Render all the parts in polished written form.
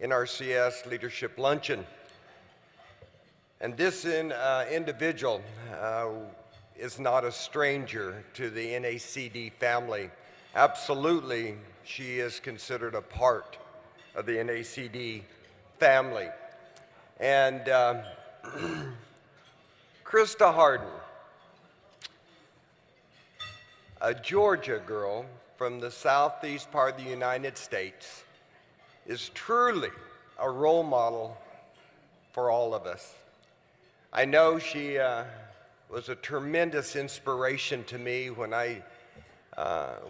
NRCS Leadership Luncheon. And this individual is not a stranger to the NACD family. Absolutely, she is considered a part of the NACD family. And Krista Harden, a Georgia girl from the southeast part of the United States, is truly a role model for all of us. I know she was a tremendous inspiration to me when I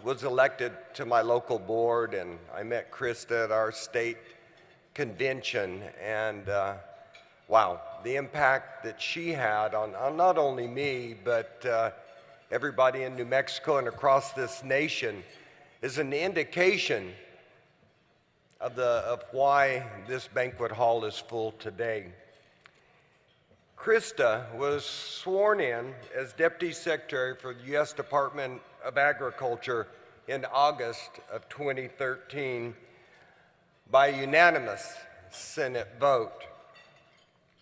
was elected to my local board, and I met Krista at our state convention, and wow, the impact that she had on not only me, but everybody in New Mexico and across this nation is an indication of why this banquet hall is full today. Krista was sworn in as Deputy Secretary for the U.S. Department of Agriculture in August of 2013 by a unanimous Senate vote.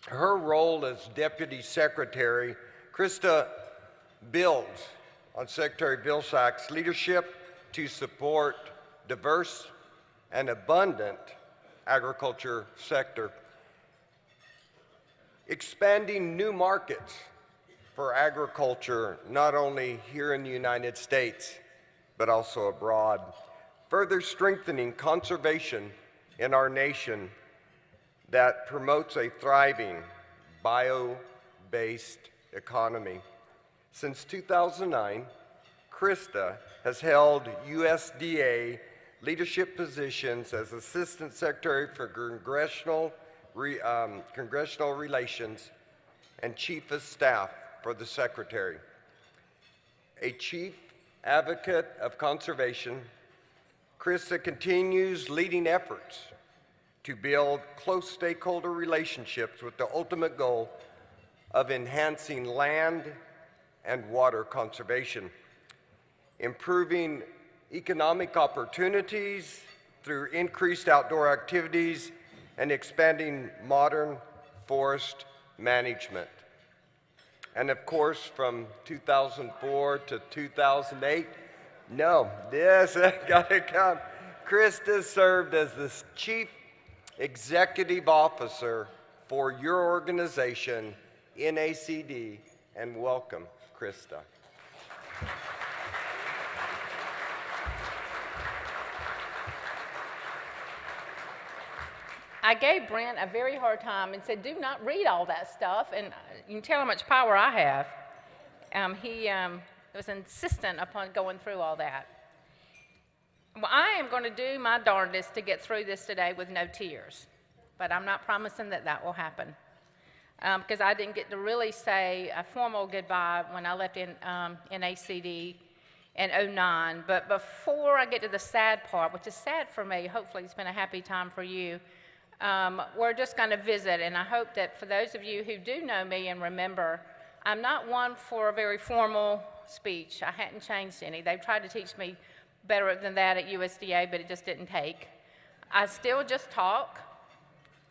Her role as Deputy Secretary, Krista builds on Secretary Vilsack's leadership to support diverse and abundant agriculture sector, expanding new markets for agriculture, not only here in the United States, but also abroad, further strengthening conservation in our nation that promotes a thriving bio-based economy. Since 2009, Krista has held USDA leadership positions as Assistant Secretary for Congressional Relations and Chief of Staff for the Secretary. A Chief Advocate of Conservation, Krista continues leading efforts to build close stakeholder relationships with the ultimate goal of enhancing land and water conservation, improving economic opportunities through increased outdoor activities, and expanding modern forest management. And of course, from 2004 to 2008, gotta come. Krista served as the Chief Executive Officer for your organization, NACD, and welcome, Krista. I gave Brent a very hard time and said, do not read all that stuff, and you can tell how much power I have. He was insistent upon going through all that. Well, I am going to do my darndest to get through this today with no tears, but I'm not promising that that will happen, because I didn't get to really say a formal goodbye when I left in ACD in '09. But before I get to the sad part, which is sad for me, hopefully it's been a happy time for you, we're just going to visit, and I hope that for those of you who do know me and remember, I'm not one for a very formal speech. I hadn't changed any. They've tried to teach me better than that at USDA, but it just didn't take. I still just talk,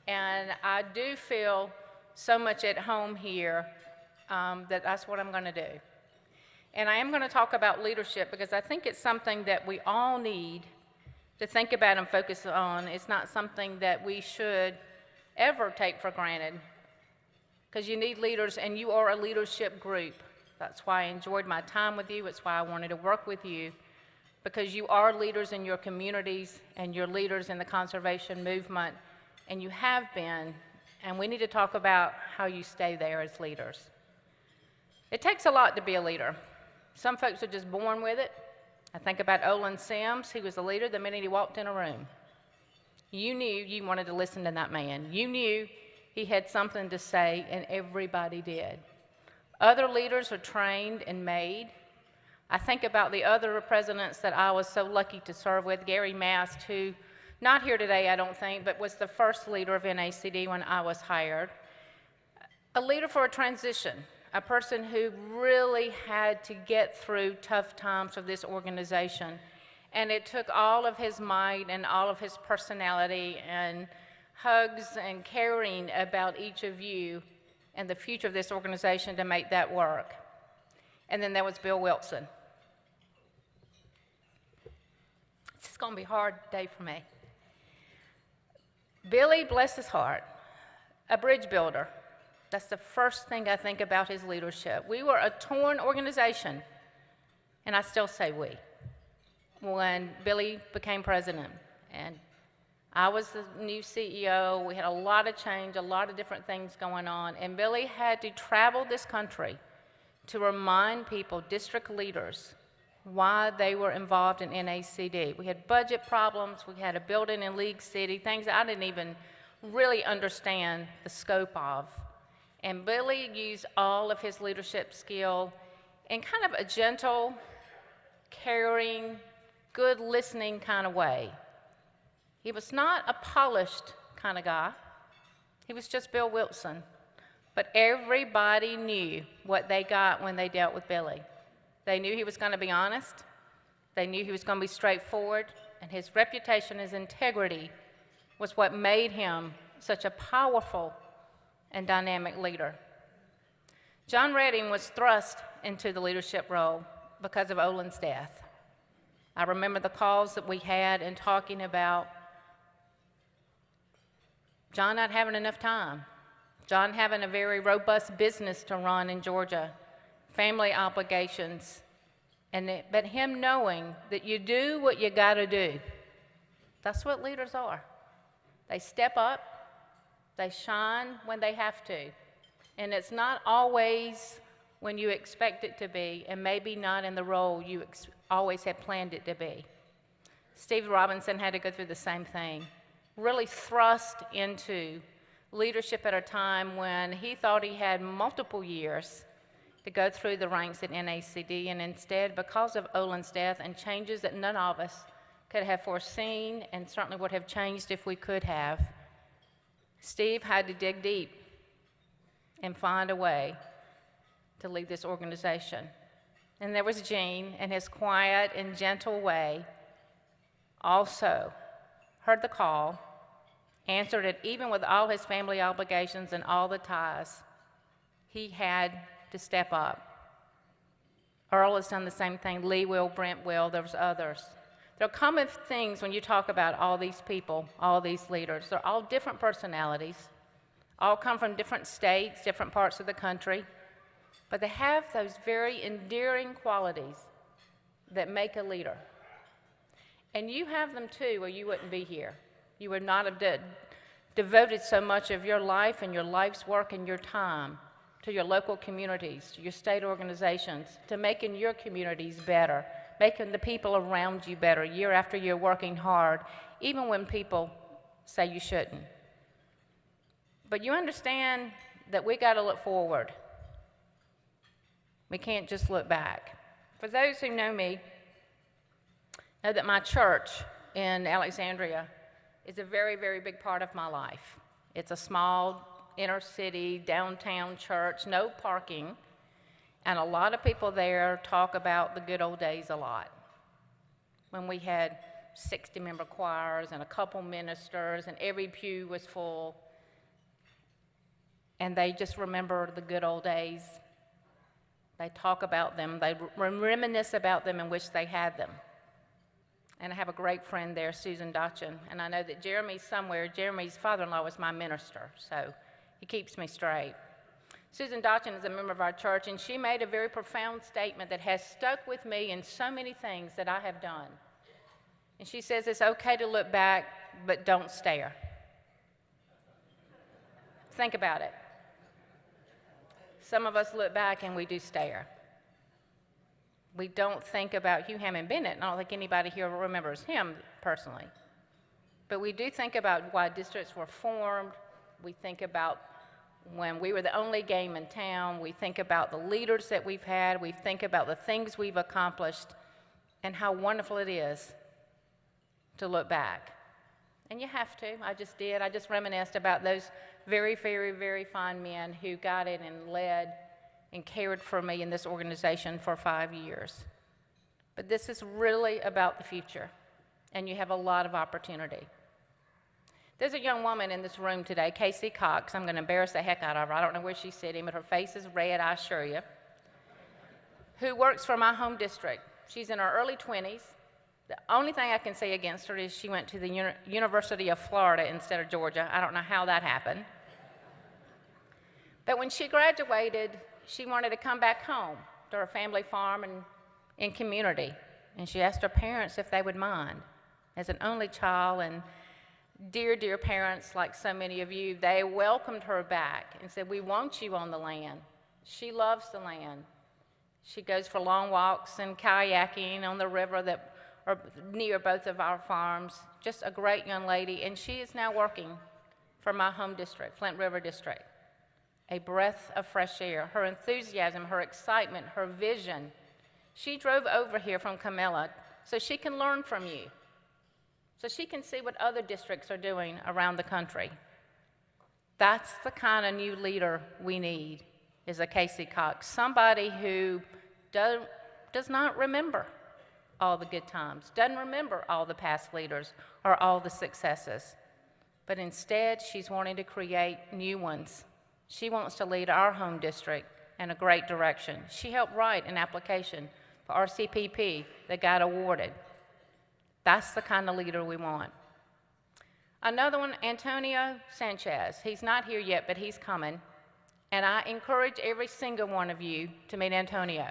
and I do feel so much at home here that that's what I'm going to do. And I am going to talk about leadership because I think it's something that we all need to think about and focus on. It's not something that we should ever take for granted, because you need leaders, and you are a leadership group. That's why I enjoyed my time with you. It's why I wanted to work with you, because you are leaders in your communities, and you're leaders in the conservation movement, and you have been, and we need to talk about how you stay there as leaders. It takes a lot to be a leader. Some folks are just born with it. I think about Olin Sims. He was a leader the minute he walked in a room. You knew you wanted to listen to that man. You knew he had something to say, and everybody did. Other leaders are trained and made. I think about the other presidents that I was so lucky to serve with, Gary Mast, who, not here today, I don't think, but was the first leader of NACD when I was hired. A leader for a transition. A person who really had to get through tough times of this organization. And it took all of his might and all of his personality and hugs and caring about each of you and the future of this organization to make that work. And then there was Bill Wilson. It's going to be a hard day for me. Billy, bless his heart, a bridge builder. That's the first thing I think about his leadership. We were a torn organization, and I still say we, when Billy became president. And I was the new CEO. We had a lot of change, a lot of different things going on, and Billy had to travel this country to remind people, district leaders, why they were involved in NACD. We had budget problems, we had a building in League City, things I didn't even really understand the scope of. And Billy used all of his leadership skill in kind of a gentle, caring, good listening kind of way. He was not a polished kind of guy. He was just Bill Wilson. But everybody knew what they got when they dealt with Billy. They knew he was going to be honest. They knew he was going to be straightforward. And his reputation, his integrity, was what made him such a powerful and dynamic leader. John Redding was thrust into the leadership role because of Olin's death. I remember the calls that we had and talking about John not having enough time, John having a very robust business to run in Georgia, family obligations, but him knowing that you do what you got to do. That's what leaders are. They step up, they shine when they have to, and it's not always when you expect it to be, and maybe not in the role you always had planned it to be. Steve Robinson had to go through the same thing, really thrust into leadership at a time when he thought he had multiple years to go through the ranks at NACD, and instead, because of Olin's death and changes that none of us could have foreseen and certainly would have changed if we could have, Steve had to dig deep and find a way to lead this organization. And there was Gene, in his quiet and gentle way, also heard the call, answered it even with all his family obligations and all the ties. He had to step up. Earl has done the same thing. Lee will, Brent will, there's others. There are common things when you talk about all these people, all these leaders. They're all different personalities, all come from different states, different parts of the country, but they have those very endearing qualities that make a leader. And you have them too, or you wouldn't be here. You would not have devoted so much of your life and your life's work and your time to your local communities, to your state organizations, to making your communities better, making the people around you better year after year, working hard, even when people say you shouldn't. But you understand that we got to look forward. We can't just look back. For those who know me, know that my church in Alexandria is a very, very big part of my life. It's a small inner city, downtown church, no parking, and a lot of people there talk about the good old days a lot, when we had 60-member choirs and a couple ministers and every pew was full, and they just remember the good old days. They talk about them, they reminisce about them and wish they had them. And I have a great friend there, Susan Dotchin, and I know that Jeremy's father-in-law was my minister, so he keeps me straight. Susan Dotchin is a member of our church, and she made a very profound statement that has stuck with me in so many things that I have done. And she says it's okay to look back, but don't stare. Think about it. Some of us look back and we do stare. We don't think about Hugh Hammond Bennett, and I don't think anybody here remembers him personally. But we do think about why districts were formed. We think about when we were the only game in town. We think about the leaders that we've had. We think about the things we've accomplished and how wonderful it is to look back. And you have to. I just did. I just reminisced about those very, very, very fine men who guided and led and cared for me in this organization for 5 years. But this is really about the future, and you have a lot of opportunity. There's a young woman in this room today, Casey Cox. I'm going to embarrass the heck out of her. I don't know where she's sitting, but her face is red, I assure you, who works for my home district. She's in her early 20s. The only thing I can say against her is she went to the University of Florida instead of Georgia. I don't know how that happened. But when she graduated, she wanted to come back home to her family farm and community. And she asked her parents if they would mind. As an only child and dear, dear parents, like so many of you, they welcomed her back and said, "We want you on the land." She loves the land. She goes for long walks and kayaking on the river that are near both of our farms. Just a great young lady, and she is now working for my home district, Flint River District. A breath of fresh air. Her enthusiasm, her excitement, her vision. She drove over here from Camilla so she can learn from you, so she can see what other districts are doing around the country. That's the kind of new leader we need, is a Casey Cox, somebody who does not remember all the good times, doesn't remember all the past leaders or all the successes, but instead she's wanting to create new ones. She wants to lead our home district in a great direction. She helped write an application for RCPP that got awarded. That's the kind of leader we want. Another one, Antonio Sanchez. He's not here yet, but he's coming. And I encourage every single one of you to meet Antonio.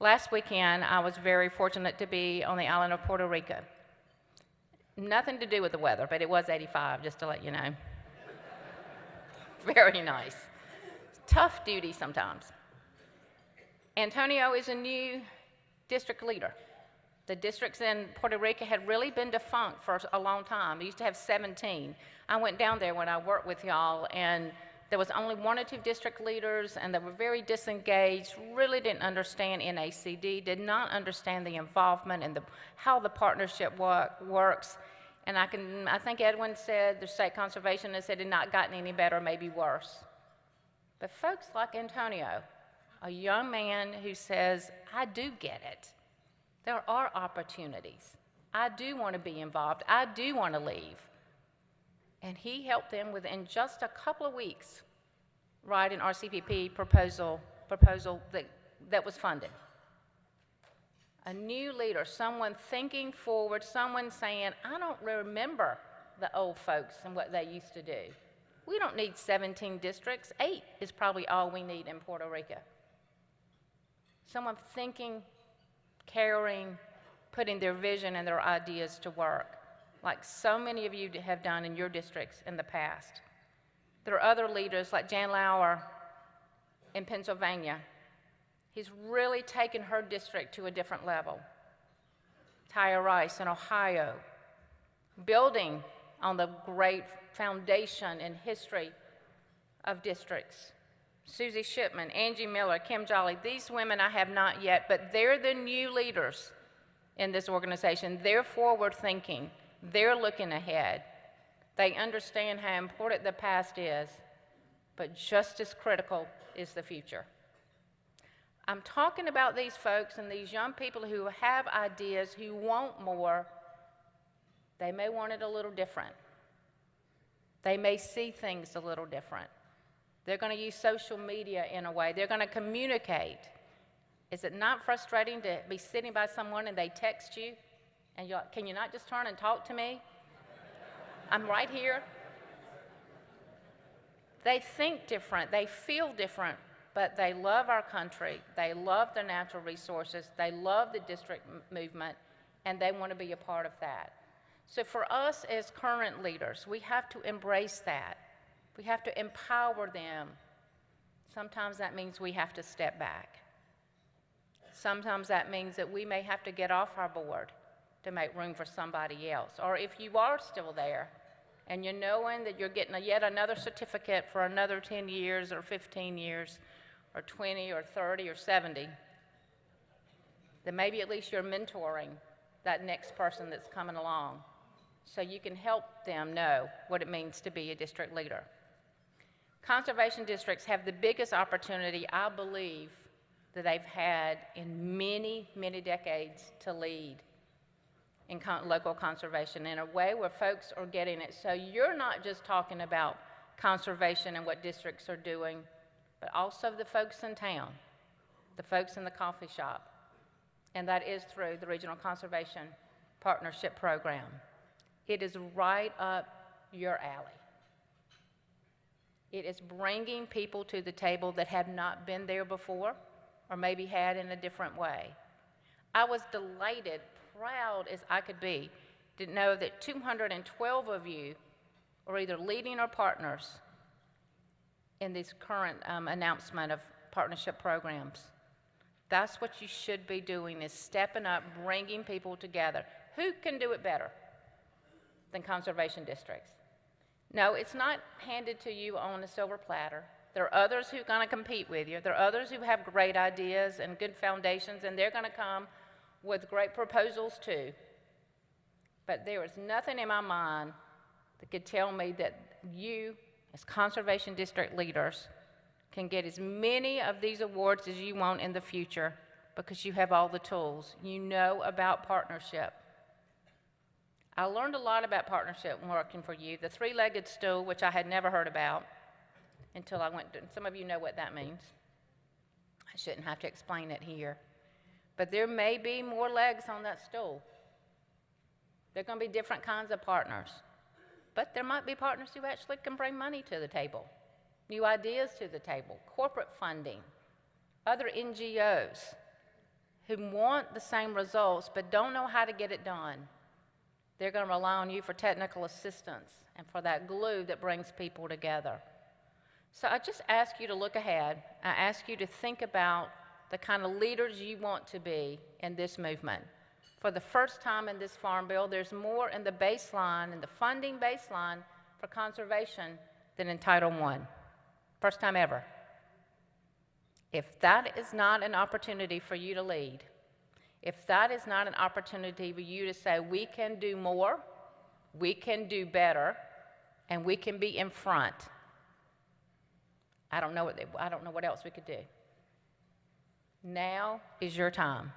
Last weekend, I was very fortunate to be on the island of Puerto Rico. Nothing to do with the weather, but it was 85, just to let you know. Very nice. Tough duty sometimes. Antonio is a new district leader. The districts in Puerto Rico had really been defunct for a long time. They used to have 17. I went down there when I worked with y'all, and there was only 1 or 2 district leaders, and they were very disengaged, really didn't understand NACD, did not understand the involvement and how the partnership works. And I think Edwin said, the state conservationist, it had not gotten any better, maybe worse. But folks like Antonio, a young man who says, "I do get it. There are opportunities. I do want to be involved. I do want to leave." And he helped them within just a couple of weeks write an RCPP proposal that was funded. A new leader, someone thinking forward, someone saying, "I don't remember the old folks and what they used to do. We don't need 17 districts. 8 is probably all we need in Puerto Rico." Someone thinking, caring, putting their vision and their ideas to work, like so many of you have done in your districts in the past. There are other leaders like Jan Lauer in Pennsylvania. He's really taken her district to a different level. Taya Rice in Ohio, building on the great foundation and history of districts. Susie Shipman, Angie Miller, Kim Jolly, these women I have not yet, but they're the new leaders in this organization. They're forward thinking. They're looking ahead. They understand how important the past is, but just as critical is the future. I'm talking about these folks and these young people who have ideas, who want more. They may want it a little different. They may see things a little different. They're going to use social media in a way. They're going to communicate. Is it not frustrating to be sitting by someone and they text you and you're like, "Can you not just turn and talk to me? I'm right here." They think different. They feel different, but they love our country. They love the natural resources. They love the district movement, and they want to be a part of that. So for us as current leaders, we have to embrace that. We have to empower them. Sometimes that means we have to step back. Sometimes that means that we may have to get off our board to make room for somebody else. Or if you are still there and you're knowing that you're getting yet another certificate for another 10 years or 15 years or 20 or 30 or 70, then maybe at least you're mentoring that next person that's coming along so you can help them know what it means to be a district leader. Conservation districts have the biggest opportunity, I believe, that they've had in many, many decades to lead. in local conservation in a way where folks are getting it. So you're not just talking about conservation and what districts are doing, but also the folks in town, the folks in the coffee shop. And that is through the Regional Conservation Partnership Program. It is right up your alley. It is bringing people to the table that have not been there before, or maybe had in a different way. I was delighted, proud as I could be, to know that 212 of you are either leading or partners in this current announcement of partnership programs. That's what you should be doing, is stepping up, bringing people together. Who can do it better than conservation districts? No, it's not handed to you on a silver platter. There are others who are going to compete with you. There are others who have great ideas and good foundations, and they're going to come with great proposals too. But there is nothing in my mind that could tell me that you, as conservation district leaders, can get as many of these awards as you want in the future because you have all the tools. You know about partnership. I learned a lot about partnership working for you. The three-legged stool, which I had never heard about until I went to, some of you know what that means. I shouldn't have to explain it here. But there may be more legs on that stool. There are going to be different kinds of partners. But there might be partners who actually can bring money to the table, new ideas to the table, corporate funding, other NGOs who want the same results but don't know how to get it done. They're going to rely on you for technical assistance and for that glue that brings people together. So I just ask you to look ahead. I ask you to think about the kind of leaders you want to be in this movement. For the first time in this Farm Bill, there's more in the baseline, in the funding baseline for conservation than in Title I. First time ever. If that is not an opportunity for you to lead, if that is not an opportunity for you to say, we can do more, we can do better, and we can be in front, I don't know what else we could do. Now is your time.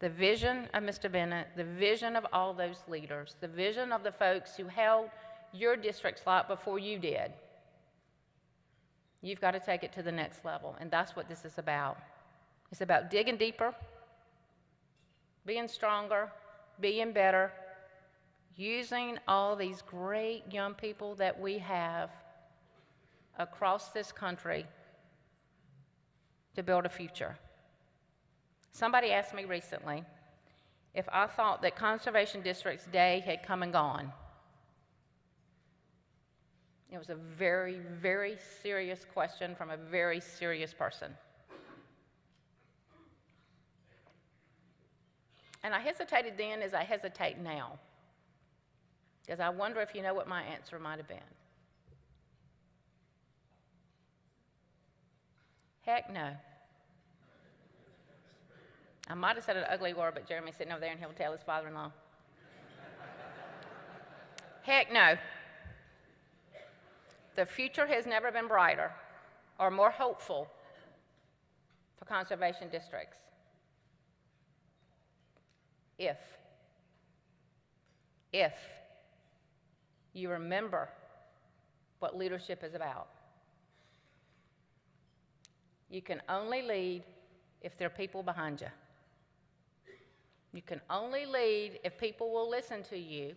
The vision of Mr. Bennett, the vision of all those leaders, the vision of the folks who held your district's lot before you did, you've got to take it to the next level, and that's what this is about. It's about digging deeper, being stronger, being better, using all these great young people that we have across this country to build a future. Somebody asked me recently if I thought that Conservation District's day had come and gone. It was a very, very serious question from a very serious person. And I hesitated then as I hesitate now, because I wonder if you know what my answer might have been. Heck no. I might have said an ugly word, but Jeremy's sitting over there and he'll tell his father-in-law. Heck no. The future has never been brighter or more hopeful for conservation districts. If you remember what leadership is about. You can only lead if there are people behind you. You can only lead if people will listen to you.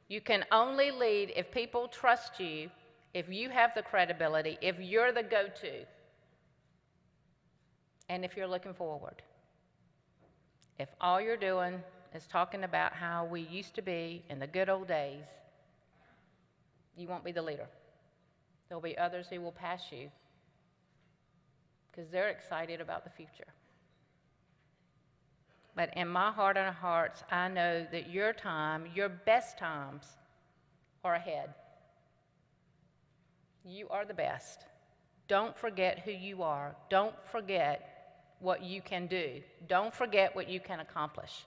You can only lead if people trust you, if you have the credibility, if you're the go-to, and if you're looking forward. If all you're doing is talking about how we used to be in the good old days, you won't be the leader. There'll be others who will pass you because they're excited about the future. But in my heart and hearts, I know that your time, your best times, are ahead. You are the best. Don't forget who you are. Don't forget what you can do. Don't forget what you can accomplish,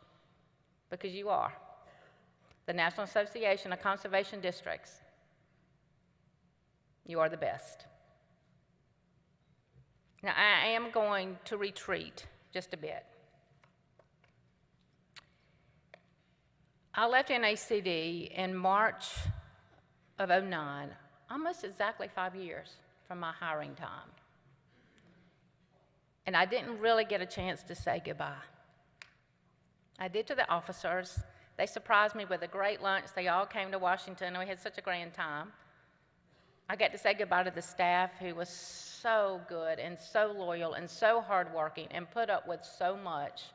because you are. The National Association of Conservation Districts, you are the best. Now, I am going to retreat just a bit. I left NACD in March of '09, almost exactly 5 years from my hiring time. And I didn't really get a chance to say goodbye. I did to the officers. They surprised me with a great lunch. They all came to Washington, and we had such a grand time. I got to say goodbye to the staff, who was so good and so loyal and so hardworking and put up with so much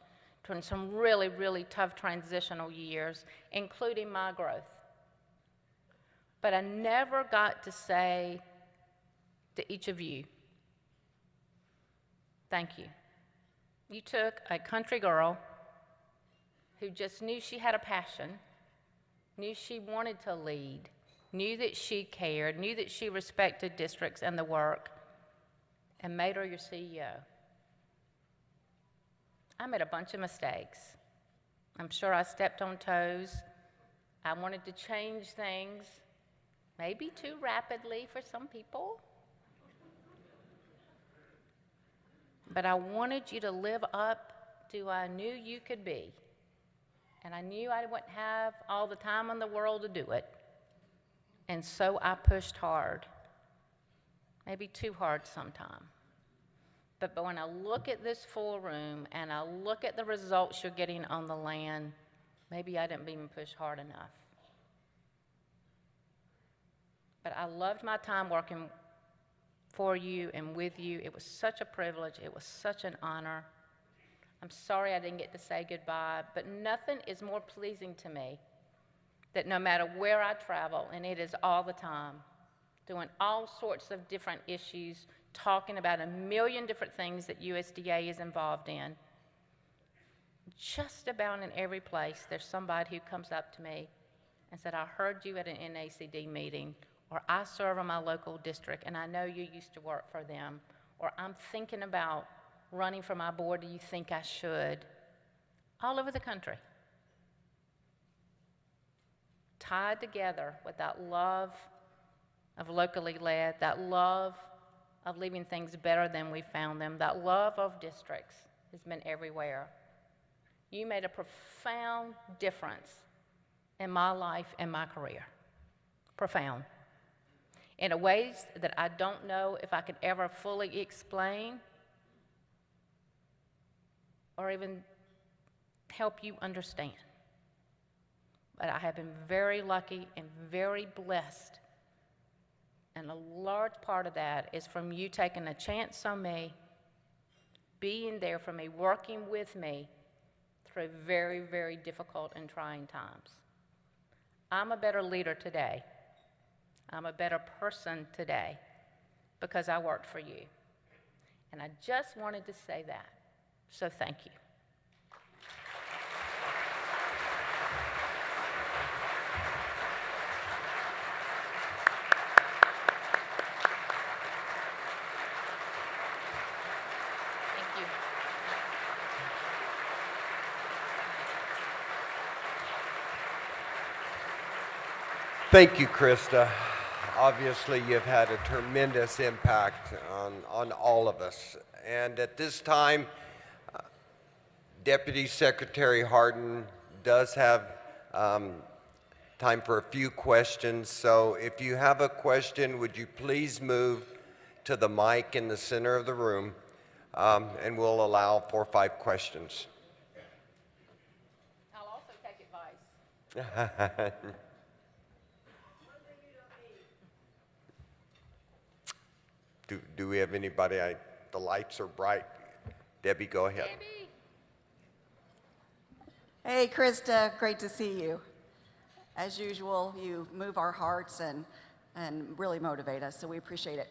during some really, really tough transitional years, including my growth. But I never got to say to each of you, thank you. You took a country girl who just knew she had a passion, knew she wanted to lead, knew that she cared, knew that she respected districts and the work, and made her your CEO. I made a bunch of mistakes. I'm sure I stepped on toes. I wanted to change things, maybe too rapidly for some people. But I wanted you to live up to who I knew you could be. And I knew I wouldn't have all the time in the world to do it. And so I pushed hard, maybe too hard sometime. But when I look at this full room and I look at the results you're getting on the land, maybe I didn't even push hard enough. But I loved my time working for you and with you. It was such a privilege. It was such an honor. I'm sorry I didn't get to say goodbye, but nothing is more pleasing to me that no matter where I travel, and it is all the time, doing all sorts of different issues, talking about a million different things that USDA is involved in, just about in every place there's somebody who comes up to me and said, I heard you at an NACD meeting, or I serve in my local district and I know you used to work for them, or I'm thinking about running for my board, do you think I should? All over the country. Tied together with that love of locally led, that love of leaving things better than we found them, that love of districts has been everywhere. You made a profound difference in my life and my career. Profound. In a ways that I don't know if I could ever fully explain or even help you understand. But I have been very lucky and very blessed. And a large part of that is from you taking a chance on me, being there for me, working with me through very, very difficult and trying times. I'm a better leader today. I'm a better person today because I worked for you. And I just wanted to say that. So thank you. Thank you. Thank you, Krista. Obviously, you've had a tremendous impact on all of us. And at this time, Deputy Secretary Hardin does have time for a few questions. So if you have a question, would you please move to the mic in the center of the room, and we'll allow 4 or 5 questions. I'll also take advice. Do we have anybody? The lights are bright. Debbie, go ahead. Debbie. Hey, Krista, great to see you. As usual, you move our hearts and really motivate us, so we appreciate it.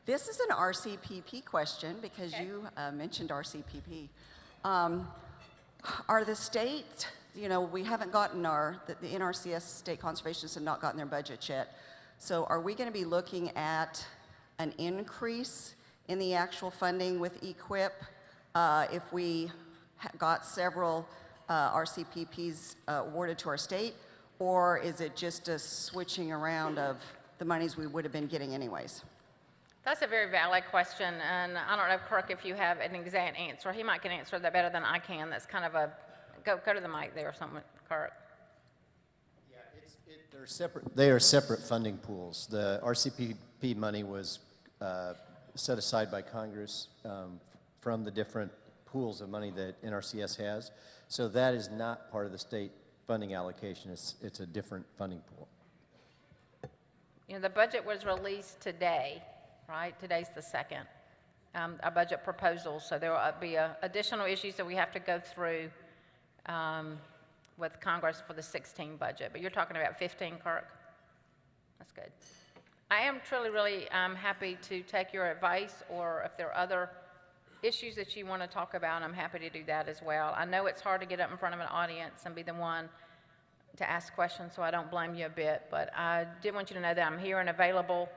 This is an RCPP question because you mentioned RCPP. Are the state, we haven't gotten the NRCS state conservationists have not gotten their budgets yet. So are we going to be looking at an increase in the actual funding with EQIP if we got several RCPPs awarded to our state, or is it just a switching around of the monies we would have been getting anyways? That's a very valid question, and I don't know, Kirk, if you have an exact answer. He might can answer that better than I can. That's kind of a, go to the mic there or something, Kirk. They are separate funding pools. The RCPP money was set aside by Congress from the different pools of money that NRCS has. So that is not part of the state funding allocation. It's a different funding pool. You know, the budget was released today, right? Today's the 2nd, our budget proposals. So there will be additional issues that we have to go through with Congress for the 16 budget. But you're talking about 15, Kirk? That's good. I am truly, really happy to take your advice, or if there are other issues that you want to talk about, I'm happy to do that as well. I know it's hard to get up in front of an audience and be the one to ask questions, so I don't blame you a bit, but I did want you to know that I'm here and available.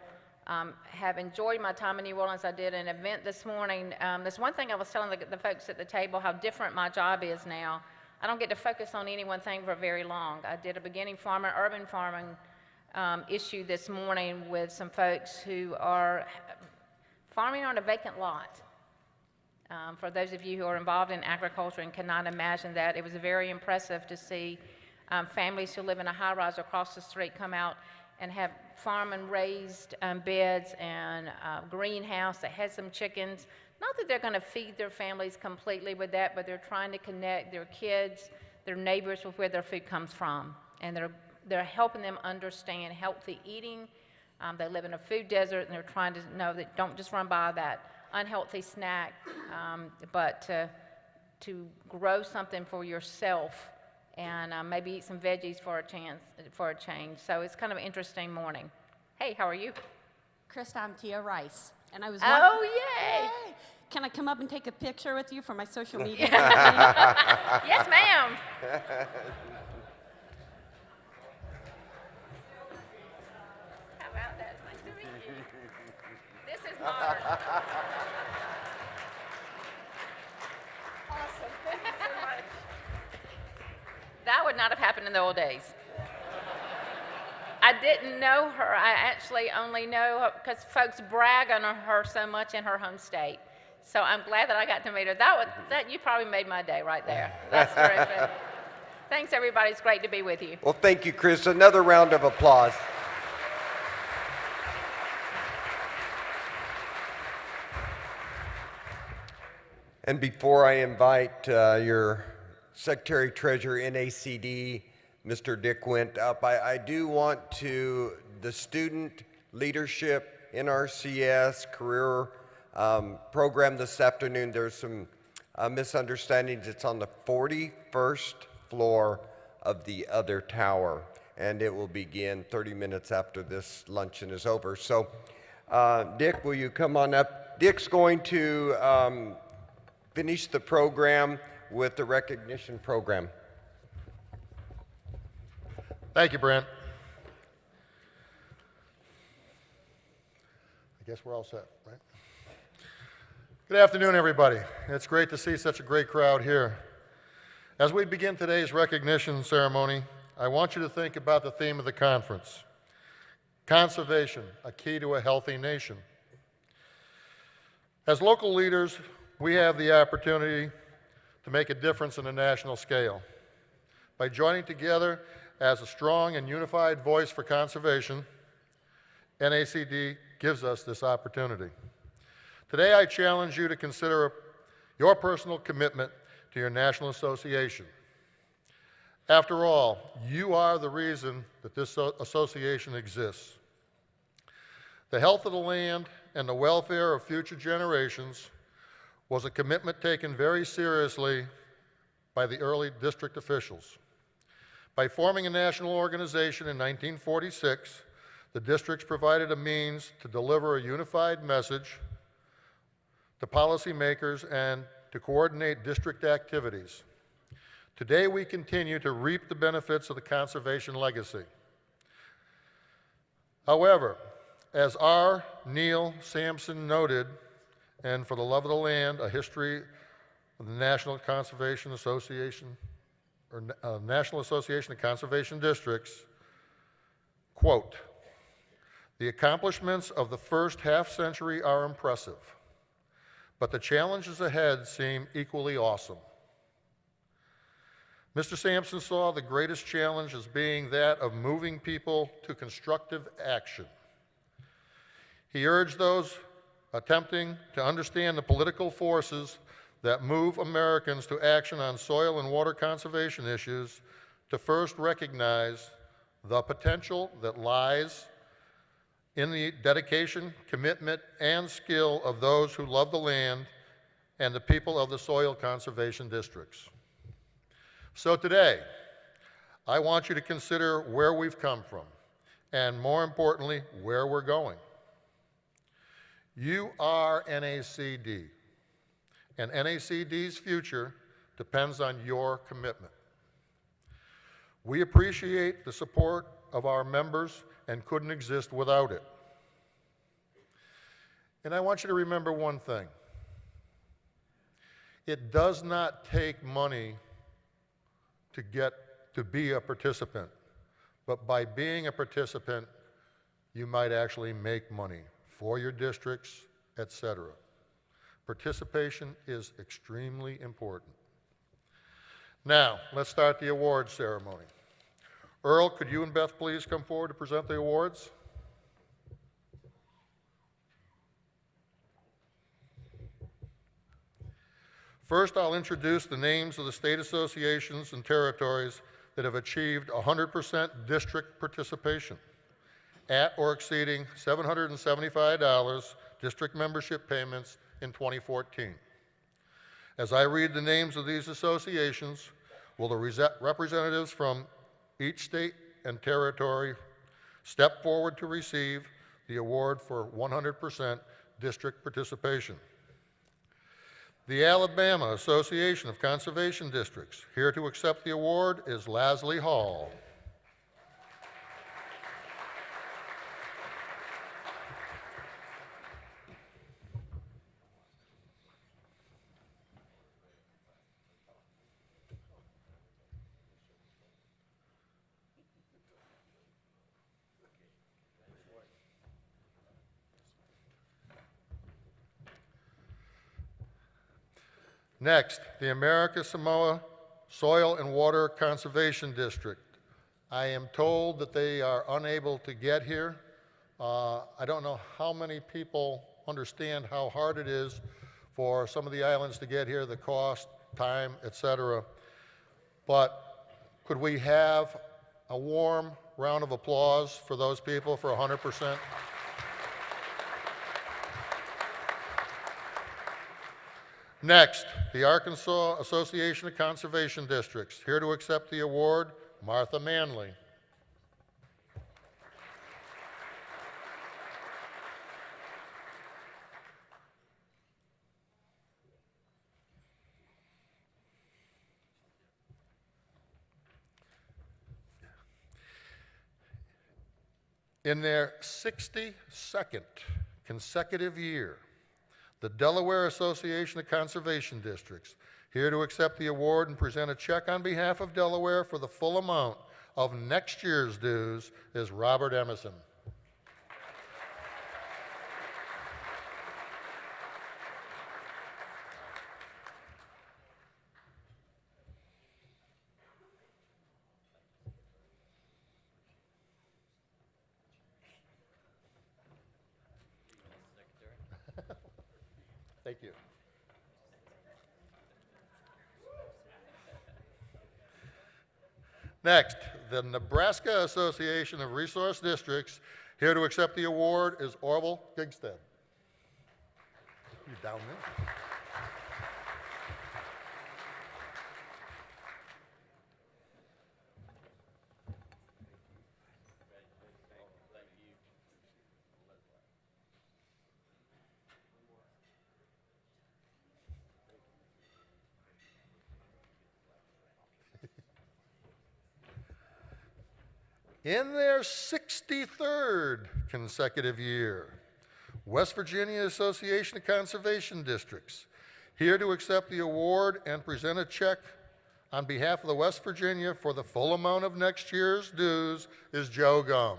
Have enjoyed my time in New Orleans. I did an event this morning. There's one thing I was telling the folks at the table, how different my job is now. I don't get to focus on any one thing for very long. I did a beginning farming, urban farming issue this morning with some folks who are farming on a vacant lot. For those of you who are involved in agriculture and cannot imagine that, it was very impressive to see families who live in a high-rise across the street come out and have farm and raised beds and a greenhouse that has some chickens. Not that they're going to feed their families completely with that, but they're trying to connect their kids, their neighbors with where their food comes from. And they're helping them understand healthy eating. They live in a food desert, and they're trying to know that don't just run by that unhealthy snack, but to grow something for yourself and maybe eat some veggies for a change. So it's kind of an interesting morning. Hey, how are you? Krista, I'm Tia Rice, and I was. Oh, yay! Yay! Can I come up and take a picture with you for my social media? Yes, ma'am. How about that? It's nice to meet you. This is Mark. Awesome. Thank you so much. That would not have happened in the old days. I didn't know her. I actually only know her because folks brag on her so much in her home state. So I'm glad that I got to meet her. That you probably made my day right there. That's terrific. Thanks, everybody. It's great to be with you. Well, thank you, Chris. Another round of applause. And before I invite your Secretary-Treasurer, NACD, Mr. Dick Wint, up, I do want to, the student leadership, NRCS, career program this afternoon, there's some misunderstandings. It's on the 41st floor of the other tower, and it will begin 30 minutes after this luncheon is over. So, Dick, will you come on up? Dick's going to finish the program with the recognition program. Thank you, Brent. I guess we're all set, right? Good afternoon, everybody. It's great to see such a great crowd here. As we begin today's recognition ceremony, I want you to think about the theme of the conference: conservation, a key to a healthy nation. As local leaders, we have the opportunity to make a difference on a national scale. By joining together as a strong and unified voice for conservation, NACD gives us this opportunity. Today, I challenge you to consider your personal commitment to your national association. After all, you are the reason that this association exists. The health of the land and the welfare of future generations was a commitment taken very seriously by the early district officials. By forming a national organization in 1946, the districts provided a means to deliver a unified message to policymakers and to coordinate district activities. Today, we continue to reap the benefits of the conservation legacy. However, as R. Neil Sampson noted, and For the Love of the Land, A History of the National Conservation Association, or National Association of Conservation Districts, quote, "The accomplishments of the first half-century are impressive, but the challenges ahead seem equally awesome. Mr. Sampson saw the greatest challenge as being that of moving people to constructive action. He urged those attempting to understand the political forces that move Americans to action on soil and water conservation issues to first recognize the potential that lies in the dedication, commitment, and skill of those who love the land and the people of the soil conservation districts. So today, I want you to consider where we've come from, and more importantly, where we're going. You are NACD, and NACD's future depends on your commitment. We appreciate the support of our members and couldn't exist without it. And I want you to remember one thing. It does not take money to be a participant, but by being a participant, you might actually make money for your districts, etc. Participation is extremely important. Now, let's start the awards ceremony. Earl, could you and Beth please come forward to present the awards? First, I'll introduce the names of the state associations and territories that have achieved 100% district participation at or exceeding $775 district membership payments in 2014. As I read the names of these associations, will the representatives from each state and territory step forward to receive the award for 100% district participation. The Alabama Association of Conservation Districts. Here to accept the award is Lasley Hall. Next, the America Samoa Soil and Water Conservation District. I am told that they are unable to get here. I don't know how many people understand how hard it is for some of the islands to get here, the cost, time, etc. But could we have a warm round of applause for those people for 100%? Next, the Arkansas Association of Conservation Districts. Here to accept the award, Martha Manley. In their 62nd consecutive year, the Delaware Association of Conservation Districts, here to accept the award and present a check on behalf of Delaware for the full amount of next year's dues, is Robert Emerson. Thank you. Next, the Nebraska Association of Resource Districts. Here to accept the award is Orville Gigstead. You down there? In their 63rd consecutive year, West Virginia Association of Conservation Districts, here to accept the award and present a check on behalf of the West Virginia for the full amount of next year's dues, is Joe Gum.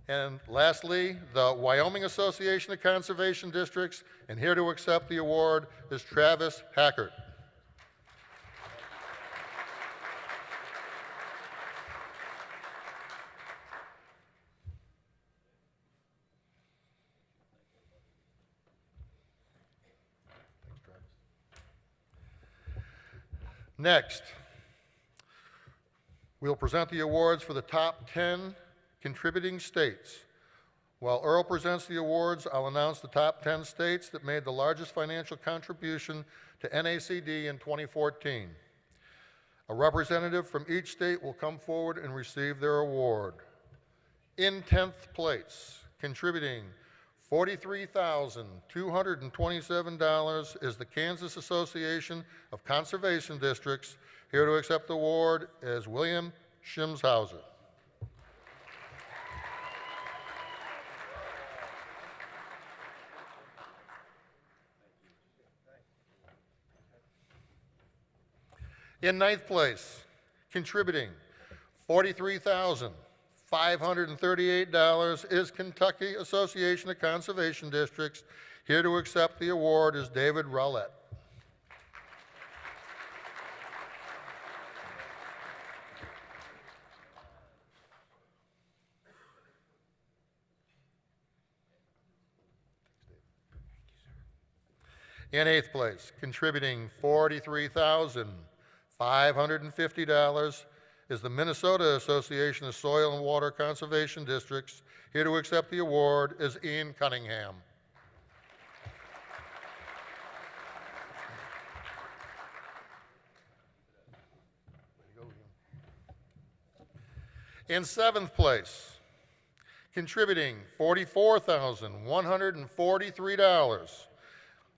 And lastly, the Wyoming Association of Conservation Districts, and here to accept the award is Travis Hackert. Next, we'll present the awards for the top 10 contributing states. While Earl presents the awards, I'll announce the top 10 states that made the largest financial contribution to NACD in 2014. A representative from each state will come forward and receive their award. In 10th place, contributing $43,227 is the Kansas Association of Conservation Districts. Here to accept the award is William Schimshauser. In 9th place, contributing $43,538 is Kentucky Association of Conservation Districts. Here to accept the award is David Rowlett. In 8th place, contributing $43,550 is the Minnesota Association of Soil and Water Conservation Districts. Here to accept the award is Ian Cunningham. In 7th place, contributing $44,143,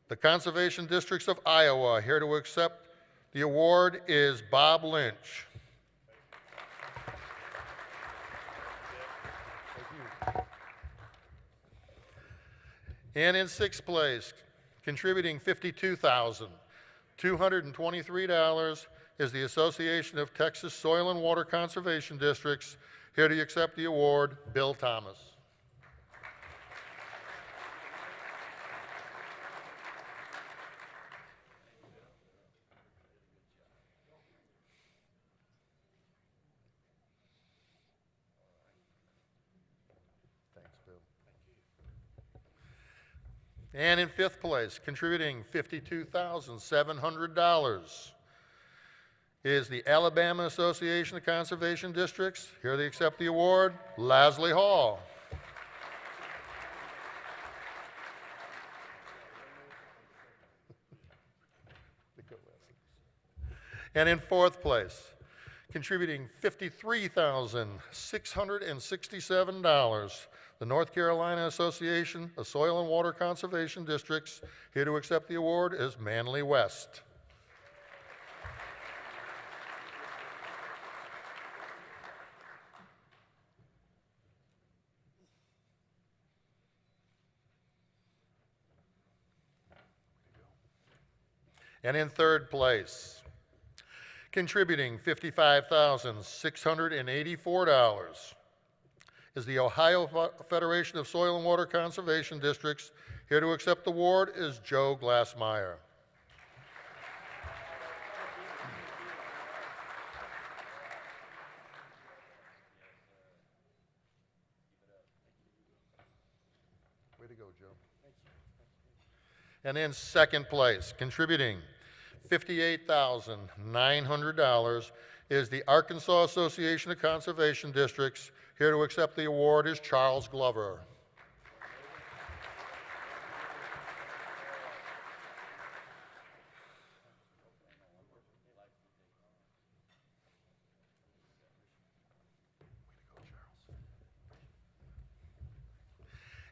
the Conservation Districts of Iowa. Here to accept the award is Bob Lynch. And in 6th place, contributing $52,223 is the Association of Texas Soil and Water Conservation Districts. Here to accept the award, Bill Thomas. And in 5th place, contributing $52,700 is the Alabama Association of Conservation Districts. Here they accept the award, Lasley Hall. And in 4th place, contributing $53,667, the North Carolina Association of Soil and Water Conservation Districts. Here to accept the award is Manly West. And in 3rd place, contributing $55,684 is the Ohio Federation of Soil and Water Conservation Districts. Here to accept the award is Joe Glassmeyer. Way to go, Joe. And in 2nd place, contributing $58,900 is the Arkansas Association of Conservation Districts. Here to accept the award is Charles Glover.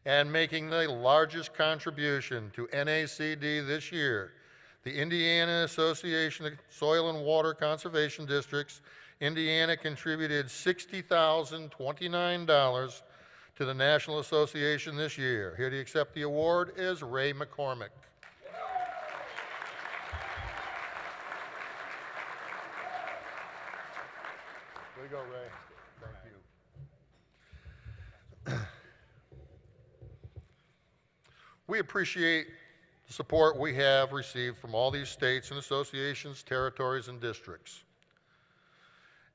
And making the largest contribution to NACD this year, the Indiana Association of Soil and Water Conservation Districts. Indiana contributed $60,029 to the National Association this year. Here to accept the award is Ray McCormick. Way to go, Ray. Thank you. We appreciate the support we have received from all these states and associations, territories, and districts,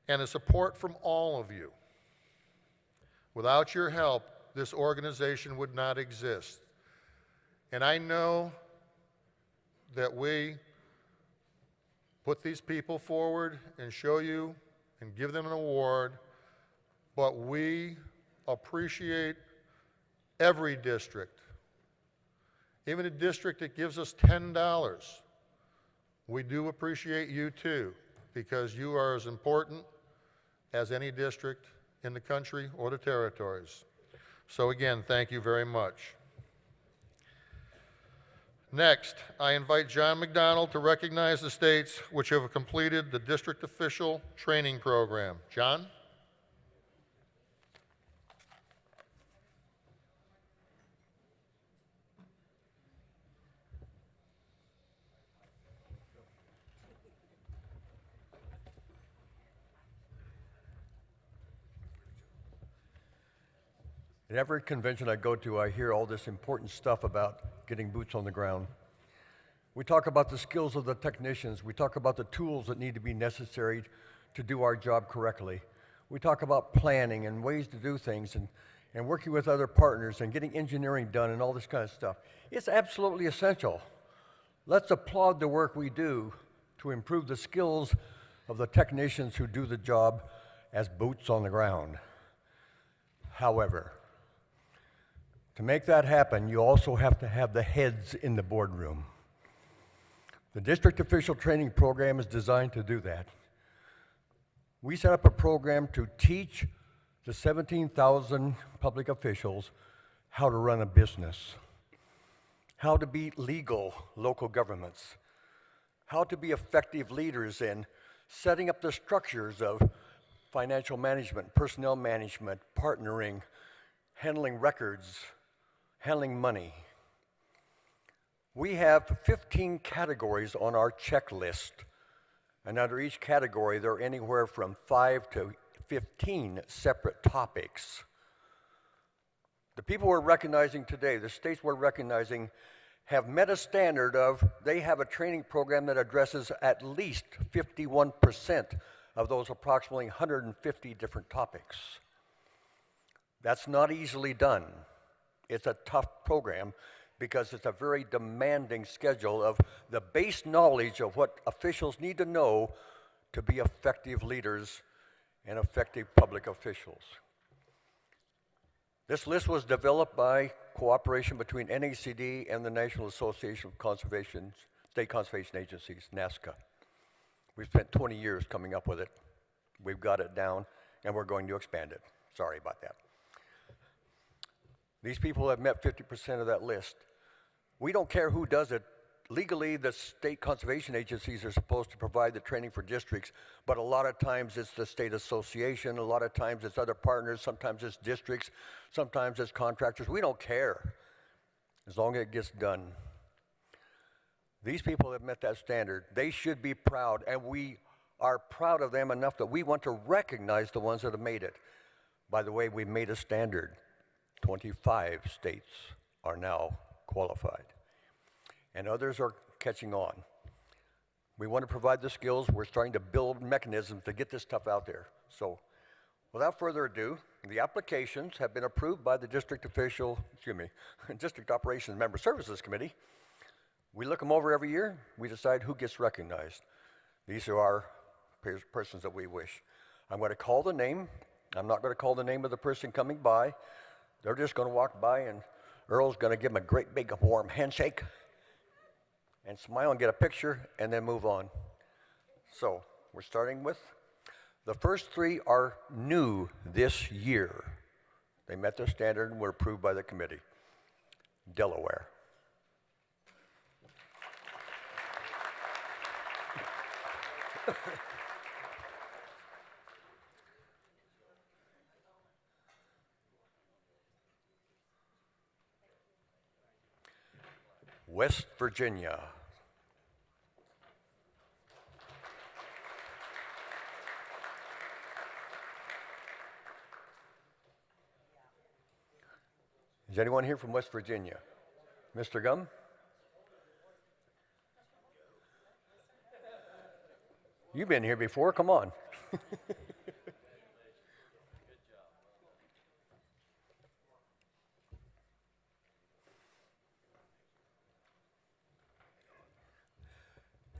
and the support from all of you. Without your help, this organization would not exist. And I know that we put these people forward and show you and give them an award, but we appreciate every district, even a district that gives us $10. We do appreciate you too, because you are as important as any district in the country or the territories. So again, thank you very much. Next, I invite John McDonald to recognize the states which have completed the district official training program. John? At every convention I go to, I hear all this important stuff about getting boots on the ground. We talk about the skills of the technicians. We talk about the tools that need to be necessary to do our job correctly. We talk about planning and ways to do things and working with other partners and getting engineering done and all this kind of stuff. It's absolutely essential. Let's applaud the work we do to improve the skills of the technicians who do the job as boots on the ground. However, to make that happen, you also have to have the heads in the boardroom. The district official training program is designed to do that. We set up a program to teach the 17,000 public officials how to run a business, how to be legal local governments, how to be effective leaders in setting up the structures of financial management, personnel management, partnering, handling records, handling money. We have 15 categories on our checklist, and under each category there are anywhere from 5 to 15 separate topics. The people we're recognizing today, the states we're recognizing, have met a standard of they have a training program that addresses at least 51% of those approximately 150 different topics. That's not easily done. It's a tough program because it's a very demanding schedule of the base knowledge of what officials need to know to be effective leaders and effective public officials. This list was developed by cooperation between NACD and the National Association of State Conservation Agencies, NASCA. We've spent 20 years coming up with it. We've got it down, and we're going to expand it. Sorry about that. These people have met 50% of that list. We don't care who does it. Legally, the state conservation agencies are supposed to provide the training for districts, but a lot of times it's the state association, a lot of times it's other partners, sometimes it's districts, sometimes it's contractors. We don't care, as long as it gets done. These people have met that standard. They should be proud, and we are proud of them enough that we want to recognize the ones that have made it. By the way, we made a standard. 25 states are now qualified, and others are catching on. We want to provide the skills. We're starting to build mechanisms to get this stuff out there. So without further ado, the applications have been approved by the District Operations Member Services Committee. We look them over every year. We decide who gets recognized. These are our persons that we wish. I'm going to call the name. I'm not going to call the name of the person coming by. They're just going to walk by, and Earl's going to give them a great big warm handshake and smile and get a picture and then move on. So we're starting with the first three are new this year. They met their standard and were approved by the committee. Delaware. West Virginia. Is anyone here from West Virginia? Mr. Gum? You've been here before, come on.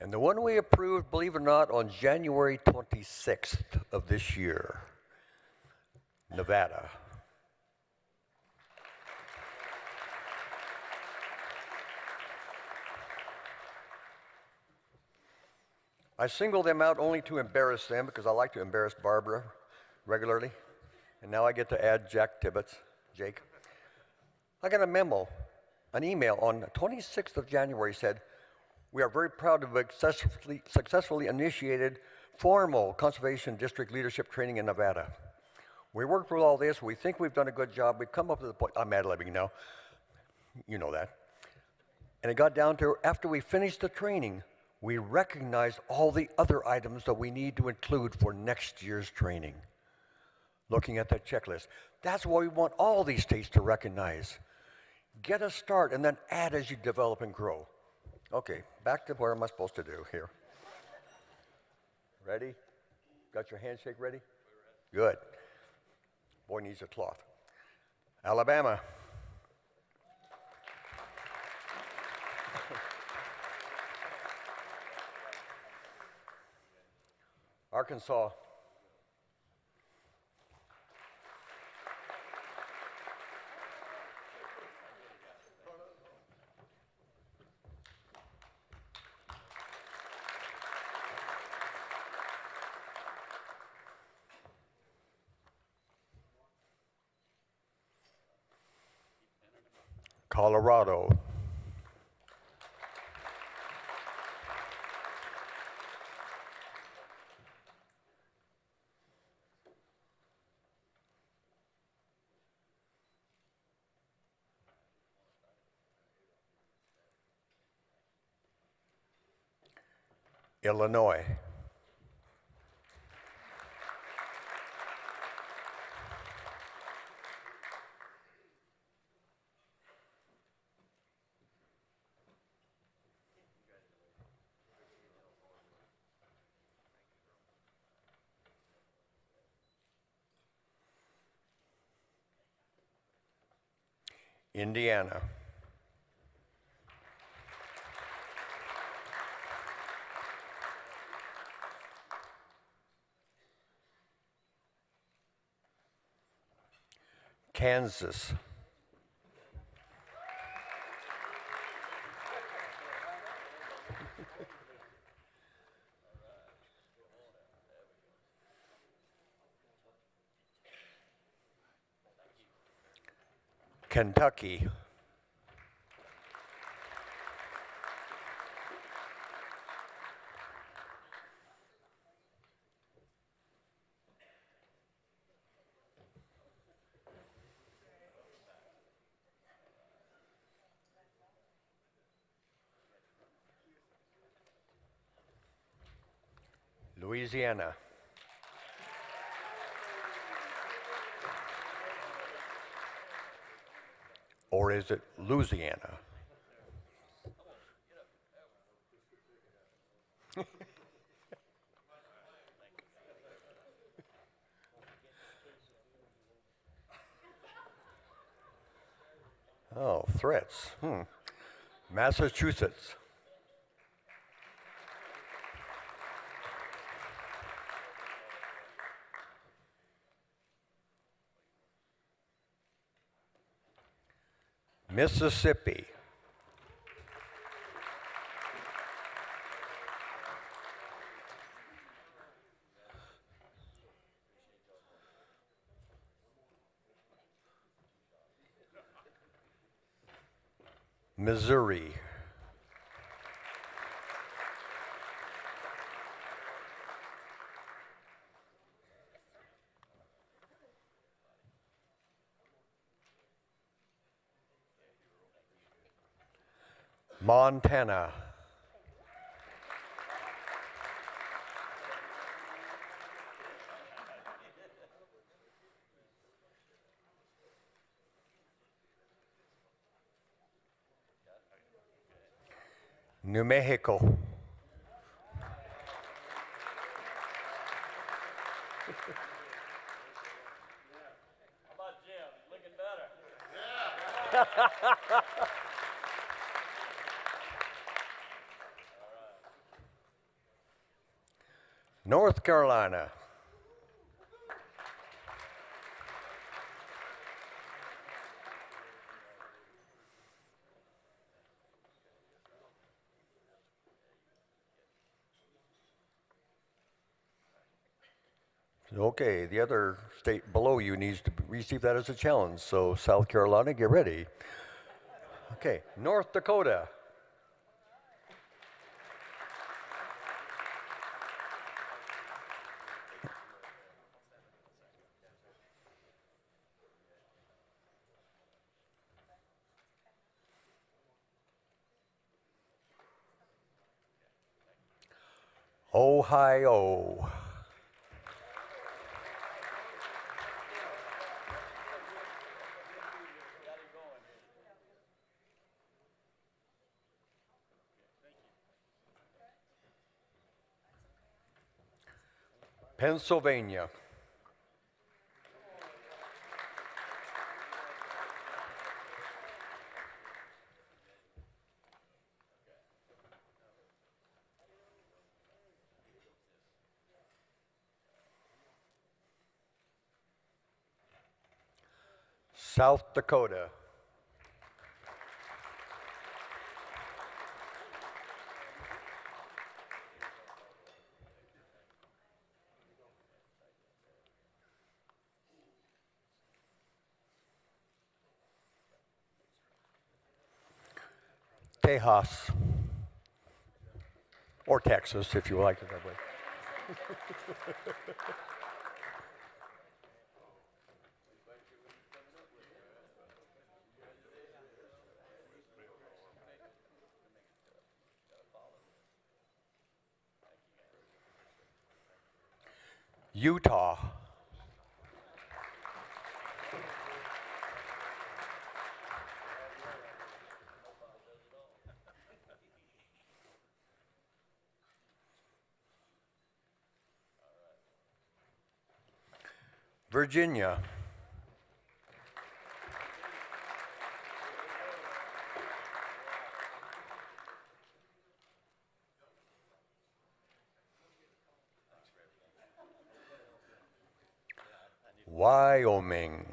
And the one we approved, believe it or not, on January 26th of this year, Nevada. I singled them out only to embarrass them because I like to embarrass Barbara regularly. And now I get to add Jack Tibbetts, Jake. I got a memo, an email on the 26th of January said, we are very proud to have successfully initiated formal Conservation District leadership training in Nevada. We worked through all this. We think we've done a good job. We've come up to the point, I'm ad-libbing now. You know that. And it got down to after we finished the training, we recognized all the other items that we need to include for next year's training. Looking at that checklist. That's what we want all these states to recognize. Get a start and then add as you develop and grow. Okay, back to what am I supposed to do here? Ready? Got your handshake ready? Good. Boy needs a cloth. Alabama. Arkansas. Colorado. Illinois. Indiana. Kansas. Kentucky. Louisiana. Or is it Louisiana? Oh, threats. Massachusetts. Mississippi. Missouri. Montana. New Mexico. North Carolina. Okay, the other state below you needs to receive that as a challenge. So South Carolina, get ready. Okay, North Dakota. Ohio. Pennsylvania. South Dakota. Tejas. Or Texas, if you like it that way. Utah. Virginia. Wyoming.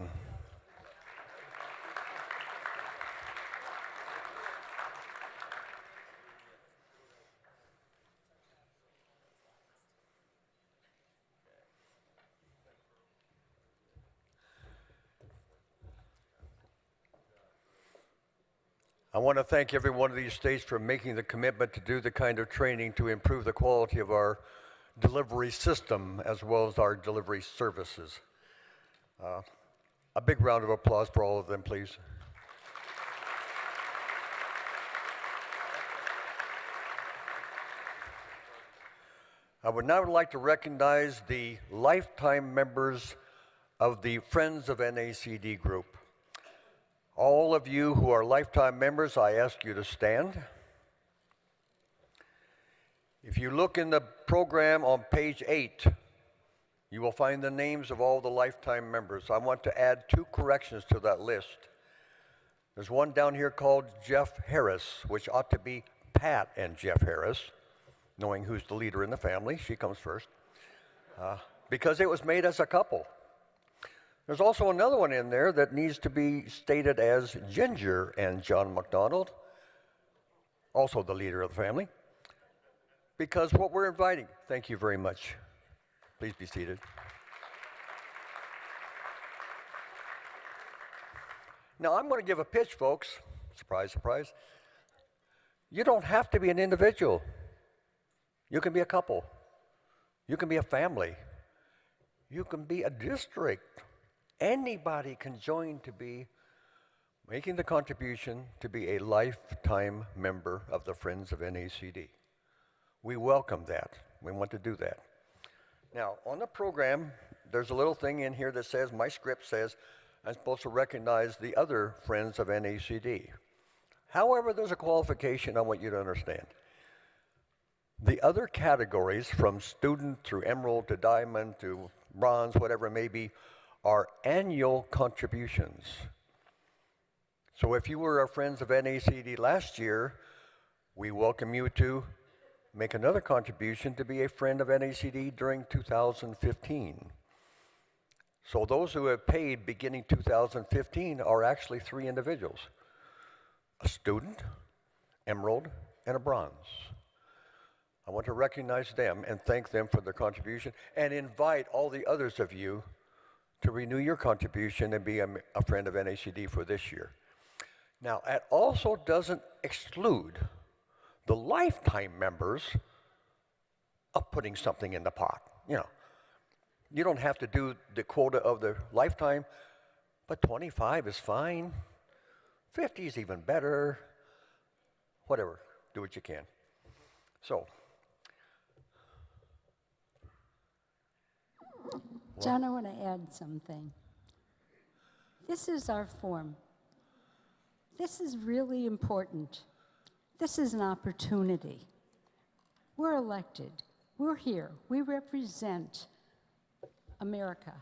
I want to thank every one of these states for making the commitment to do the kind of training to improve the quality of our delivery system as well as our delivery services. A big round of applause for all of them, please. I would now like to recognize the lifetime members of the Friends of NACD group. All of you who are lifetime members, I ask you to stand. If you look in the program on page 8, you will find the names of all the lifetime members. I want to add 2 corrections to that list. There's one down here called Jeff Harris, which ought to be Pat and Jeff Harris, knowing who's the leader in the family. She comes first, because it was made as a couple. There's also another one in there that needs to be stated as Ginger and John McDonald, also the leader of the family, because what we're inviting, thank you very much. Please be seated. Now I'm going to give a pitch, folks. Surprise, surprise. You don't have to be an individual. You can be a couple. You can be a family. You can be a district. Anybody can join to be making the contribution to be a lifetime member of the Friends of NACD. We welcome that. We want to do that. Now, on the program, there's a little thing in here that says, my script says, I'm supposed to recognize the other Friends of NACD. However, there's a qualification I want you to understand. The other categories, from student through emerald to diamond to bronze, whatever it may be, are annual contributions. So if you were our friends of NACD last year, we welcome you to make another contribution to be a friend of NACD during 2015. So those who have paid beginning 2015 are actually 3 individuals: a student, emerald, and a bronze. I want to recognize them and thank them for their contribution and invite all the others of you to renew your contribution and be a friend of NACD for this year. Now, that also doesn't exclude the lifetime members of putting something in the pot. You don't have to do the quota of the lifetime, but 25 is fine. 50 is even better. Whatever, do what you can. So, John, I want to add something. This is our form. This is really important. This is an opportunity. We're elected. We're here. We represent America.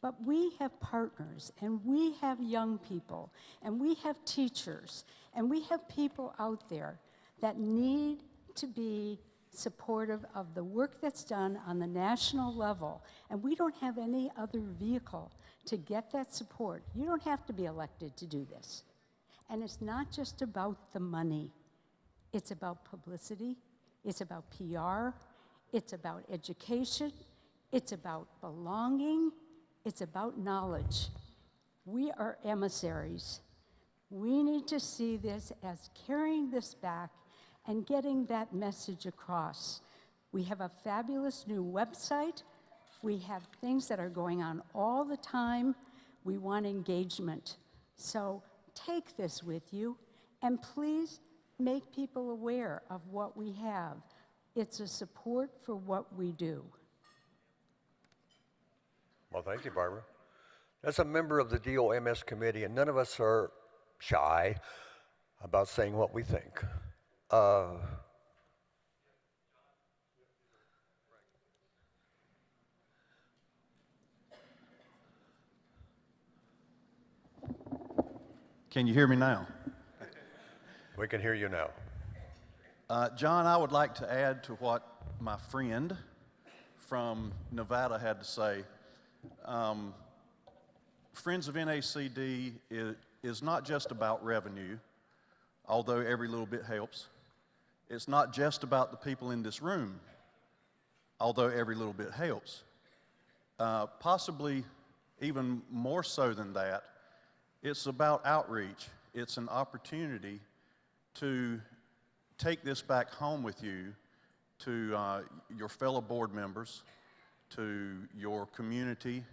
But we have partners, and we have young people, and we have teachers, and we have people out there that need to be supportive of the work that's done on the national level. And we don't have any other vehicle to get that support. You don't have to be elected to do this. And it's not just about the money. It's about publicity. It's about PR. It's about education. It's about belonging. It's about knowledge. We are emissaries. We need to see this as carrying this back and getting that message across. We have a fabulous new website. We have things that are going on all the time. We want engagement. So take this with you, and please make people aware of what we have. It's a support for what we do. well, thank you, Barbara. As a member of the DOMS committee, and none of us are shy about saying what we think. Can you hear me now? We can hear you now. John, I would like to add to what my friend from Nevada had to say. Friends of NACD is not just about revenue, although every little bit helps. It's not just about the people in this room, although every little bit helps. Possibly even more so than that, it's about outreach. It's an opportunity to take this back home with you to your fellow board members, to your community,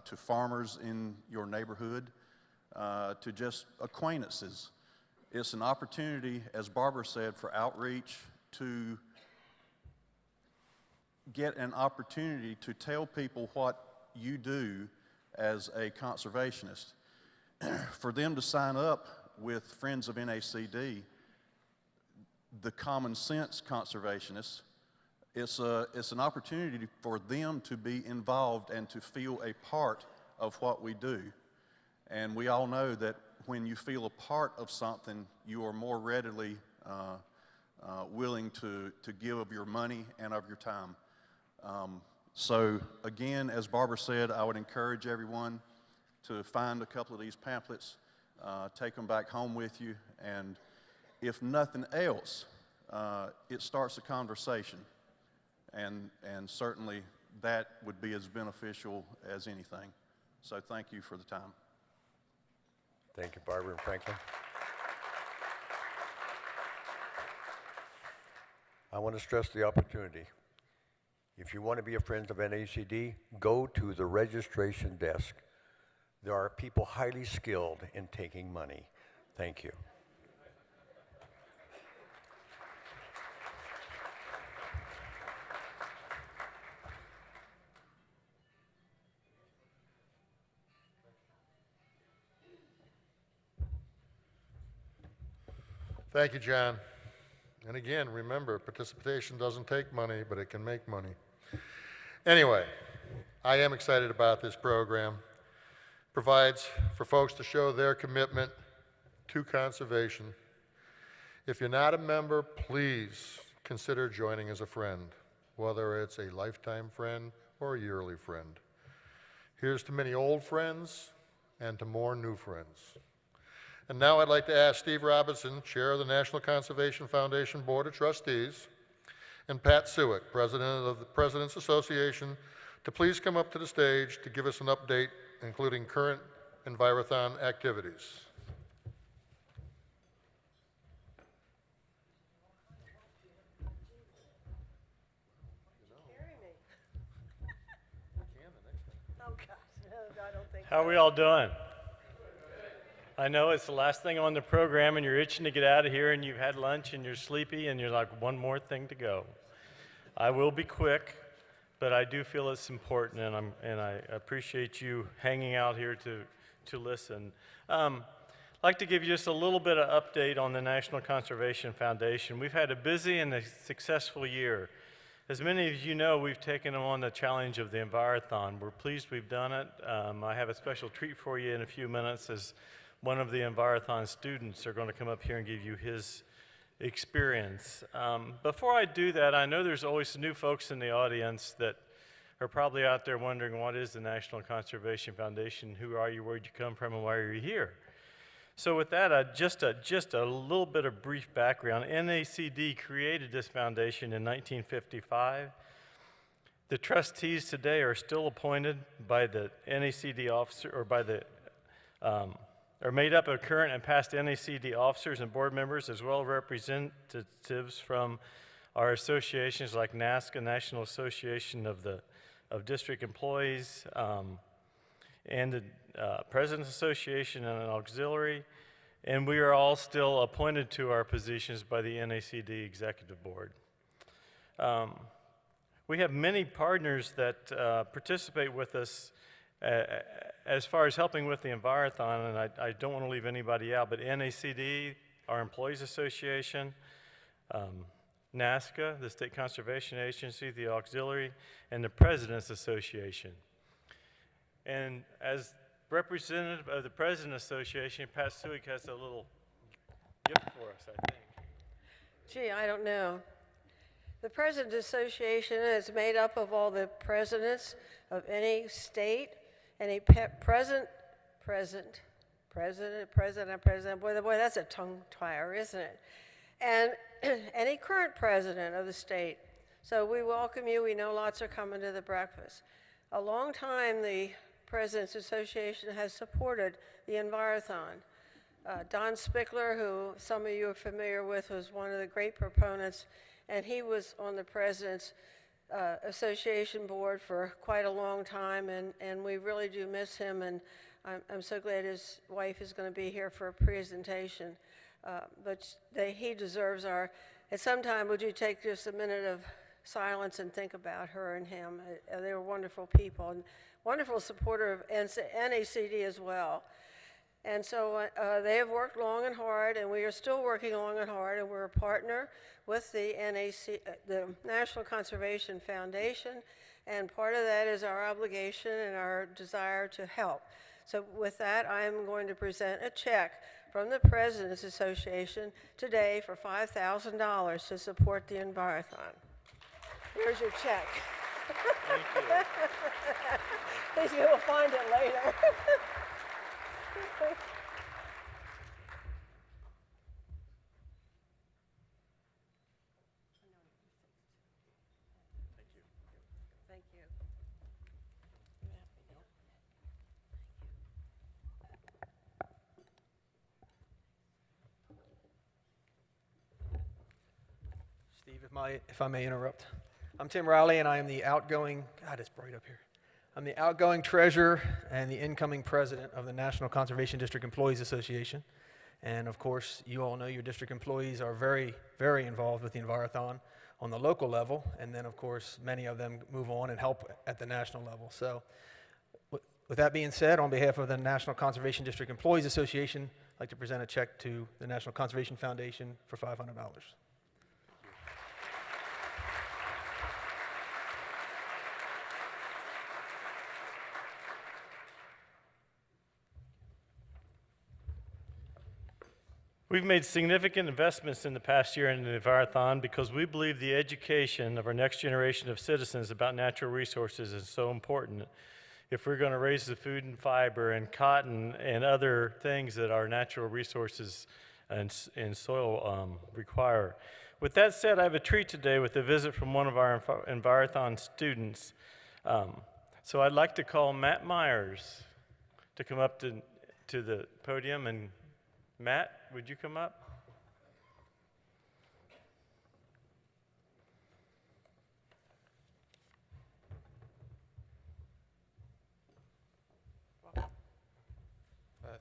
to farmers in your neighborhood, to just acquaintances. It's an opportunity, as Barbara said, for outreach, to get an opportunity to tell people what you do as a conservationist. For them to sign up with Friends of NACD, the common sense conservationists, it's an opportunity for them to be involved and to feel a part of what we do. And we all know that when you feel a part of something, you are more readily willing to give of your money and of your time. So again, as Barbara said, I would encourage everyone to find a couple of these pamphlets, take them back home with you, and if nothing else, it starts a conversation. And certainly that would be as beneficial as anything. So thank you for the time. Thank you, Barbara and Franklin. I want to stress the opportunity. If you want to be a friend of NACD, go to the registration desk. There are people highly skilled in taking money. Thank you. Thank you, John. And again, remember, participation doesn't take money, but it can make money. Anyway, I am excited about this program. Provides for folks to show their commitment to conservation. If you're not a member, please consider joining as a friend, whether it's a lifetime friend or a yearly friend. Here's to many old friends and to more new friends. And now I'd like to ask Steve Robinson, Chair of the National Conservation Foundation Board of Trustees, and Pat Sewick, President of the President's Association, to please come up to the stage to give us an update, including current Envirothon activities. How are we all doing? I know it's the last thing on the program and you're itching to get out of here and you've had lunch and you're sleepy and you're like, one more thing to go. I will be quick, but I do feel it's important and I appreciate you hanging out here to listen. I'd like to give you just a little bit of update on the National Conservation Foundation. We've had a busy and a successful year. As many of you know, we've taken on the challenge of the Envirothon. We're pleased we've done it. I have a special treat for you in a few minutes as one of the Envirothon students are going to come up here and give you his experience. Before I do that, I know there's always new folks in the audience that are probably out there wondering, what is the National Conservation Foundation? Who are you? Where'd you come from? And why are you here? So with that, just a little bit of brief background. NACD created this foundation in 1955. The trustees today are still appointed by the NACD officer, or by the, are made up of current and past NACD officers and board members, as well as representatives from our associations like NASCA, National Association of District Employees, and the President's Association and an auxiliary, and we are all still appointed to our positions by the NACD Executive Board. We have many partners that participate with us as far as helping with the Envirothon, and I don't want to leave anybody out, but NACD, our Employees Association, NASCA, the State Conservation Agency, the auxiliary, and the President's Association. And as representative of the President's Association, Pat Sewick has a little gift for us, I think. Gee, I don't know. The President's Association is made up of all the presidents of any state, any president, boy, that's a tongue twier, isn't it? And any current president of the state. So we welcome you. We know lots are coming to the breakfast. A long time, the President's Association has supported the Envirothon. Don Spickler, who some of you are familiar with, was one of the great proponents, and he was on the President's Association board for quite a long time, and we really do miss him, and I'm so glad his wife is going to be here for a presentation. But he deserves our, at some time, would you take just a minute of silence and think about her and him? They were wonderful people and wonderful supporter of NACD as well. And so they have worked long and hard, and we are still working long and hard, and we're a partner with the the National Conservation Foundation, and part of that is our obligation and our desire to help. So with that, I am going to present a check from the President's Association today for $5,000 to support the Envirothon. Here's your check. Thank you. You will find it later. Thank you. Steve, if I may interrupt. I'm Tim Riley, and I am the outgoing, God, it's bright up here. I'm the outgoing treasurer and the incoming president of the National Conservation District Employees Association. And of course, you all know your district employees are very, very involved with the Envirothon on the local level. And then, of course, many of them move on and help at the national level. So with that being said, on behalf of the National Conservation District Employees Association, I'd like to present a check to the National Conservation Foundation for $500. We've made significant investments in the past year in the Envirothon because we believe the education of our next generation of citizens about natural resources is so important if we're going to raise the food and fiber and cotton and other things that our natural resources and soil require. With that said, I have a treat today with a visit from one of our Envirothon students. So I'd like to call Matt Myers to come up to the podium. And Matt, would you come up?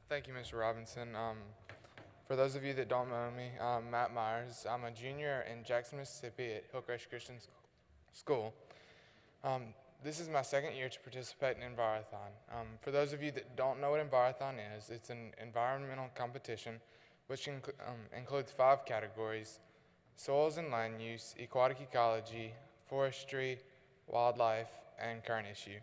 Thank you, Mr. Robinson. For those of you that don't know me, I'm Matt Myers. I'm a junior in Jackson, Mississippi at Hillcrest Christian School. This is my second year to participate in Envirothon. For those of you that don't know what Envirothon is, it's an environmental competition which includes 5 categories: soils and land use, aquatic ecology, forestry, wildlife, and current issue.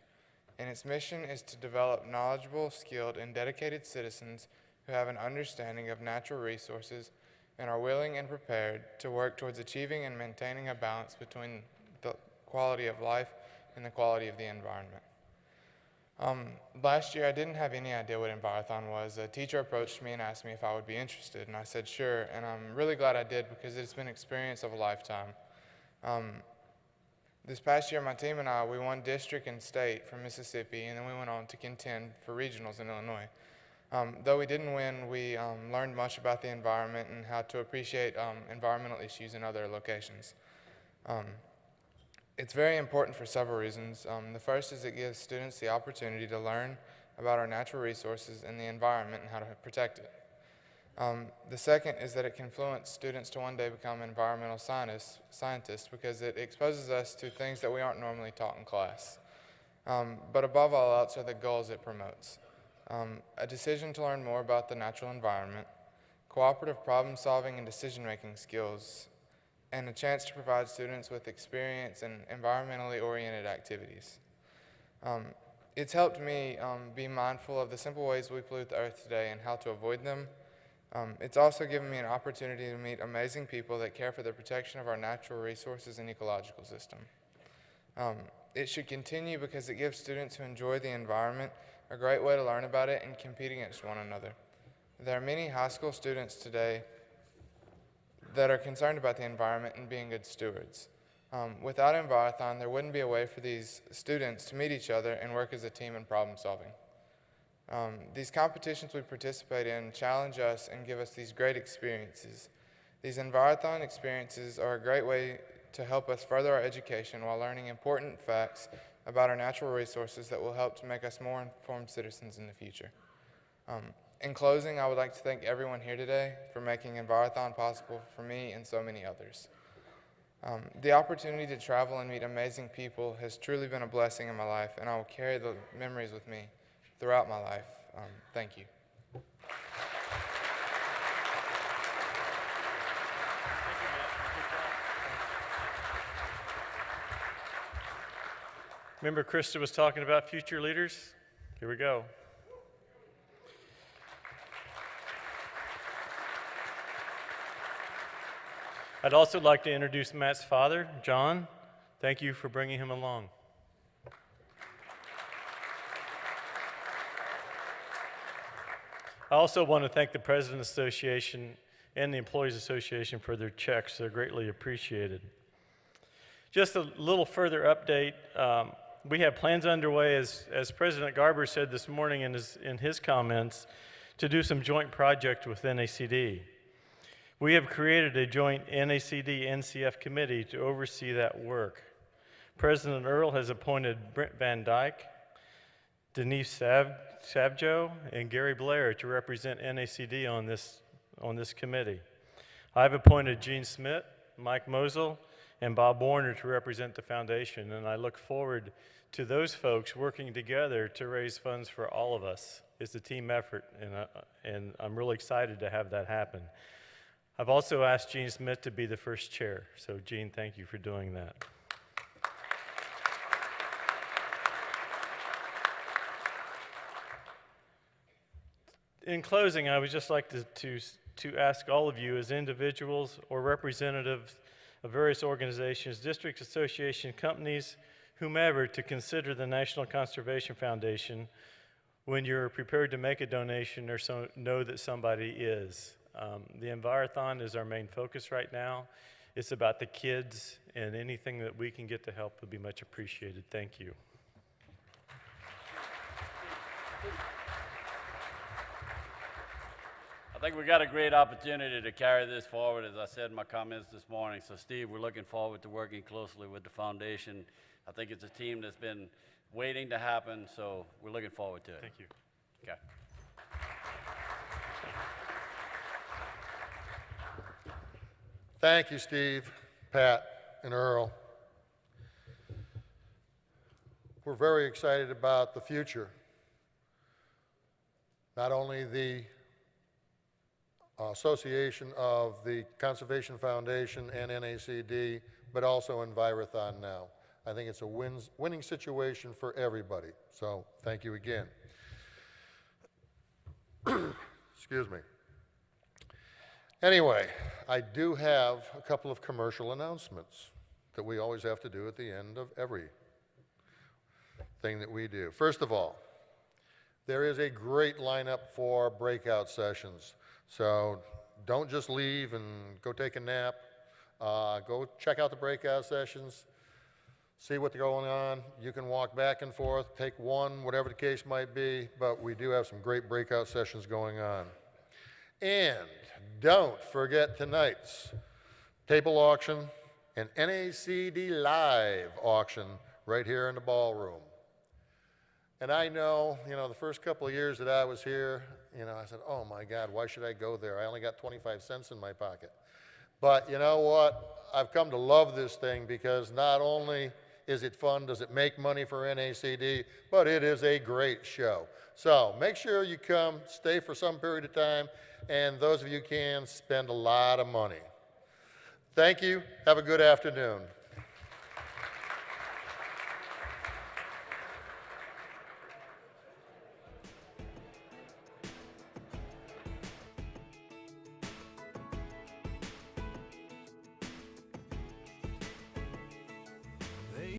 And its mission is to develop knowledgeable, skilled, and dedicated citizens who have an understanding of natural resources and are willing and prepared to work towards achieving and maintaining a balance between the quality of life and the quality of the environment. Last year, I didn't have any idea what Envirothon was. A teacher approached me and asked me if I would be interested, and I said sure, and I'm really glad I did because it's been an experience of a lifetime. This past year, my team and I, we won district and state from Mississippi, and then we went on to contend for regionals in Illinois. Though we didn't win, we learned much about the environment and how to appreciate environmental issues in other locations. It's very important for several reasons. The first is it gives students the opportunity to learn about our natural resources and the environment and how to protect it. The second is that it can influence students to one day become environmental scientists because it exposes us to things that we aren't normally taught in class. But above all else are the goals it promotes. A decision to learn more about the natural environment, cooperative problem solving and decision-making skills, and a chance to provide students with experience in environmentally oriented activities. It's helped me be mindful of the simple ways we pollute the earth today and how to avoid them. It's also given me an opportunity to meet amazing people that care for the protection of our natural resources and ecological system. It should continue because it gives students who enjoy the environment a great way to learn about it and compete against one another. There are many high school students today that are concerned about the environment and being good stewards. Without Envirothon, there wouldn't be a way for these students to meet each other and work as a team in problem solving. These competitions we participate in challenge us and give us these great experiences. These Envirothon experiences are a great way to help us further our education while learning important facts about our natural resources that will help to make us more informed citizens in the future. In closing, I would like to thank everyone here today for making Envirothon possible for me and so many others. The opportunity to travel and meet amazing people has truly been a blessing in my life, and I will carry the memories with me throughout my life. Thank you. Remember Krista was talking about future leaders? Here we go. I'd also like to introduce Matt's father, John. Thank you for bringing him along. I also want to thank the President's Association and the Employees Association for their checks. They're greatly appreciated. Just a little further update. We have plans underway, as President Garber said this morning in his comments, to do some joint project with NACD. We have created a joint NACD-NCF committee to oversee that work. President Earl has appointed Brent Van Dyke, Denise Savjo, and Gary Blair to represent NACD on this committee. I've appointed Gene Smith, Mike Mosel, and Bob Warner to represent the foundation. And I look forward to those folks working together to raise funds for all of us. It's a team effort, and I'm really excited to have that happen. I've also asked Gene Smith to be the first chair. So Gene, thank you for doing that. In closing, I would just like to ask all of you as individuals or representatives of various organizations, districts, association, companies, whomever, to consider the National Conservation Foundation when you're prepared to make a donation or know that somebody is. The Envirothon is our main focus right now. It's about the kids, and anything that we can get to help would be much appreciated. Thank you. I think we got a great opportunity to carry this forward, as I said in my comments this morning. So Steve, we're looking forward to working closely with the foundation. I think it's a team that's been waiting to happen, so we're looking forward to it. Thank you. Okay. Thank you, Steve, Pat, and Earl. We're very excited about the future. Not only the association of the Conservation Foundation and NACD, but also Envirothon now. I think it's a winning situation for everybody. So thank you again. Excuse me. Anyway, I do have a couple of commercial announcements that we always have to do at the end of every thing that we do. First of all, there is a great lineup for breakout sessions. So don't just leave and go take a nap. Go check out the breakout sessions, see what's going on. You can walk back and forth, take one, whatever the case might be, but we do have some great breakout sessions going on. And don't forget tonight's table auction and NACD live auction right here in the ballroom. And I know, the first couple of years that I was here, I said, oh my God, why should I go there? I only got 25 cents in my pocket. But you know what? I've come to love this thing because not only is it fun, does it make money for NACD, but it is a great show. So make sure you come, stay for some period of time, and those of you who can, spend a lot of money. Thank you. Have a good afternoon.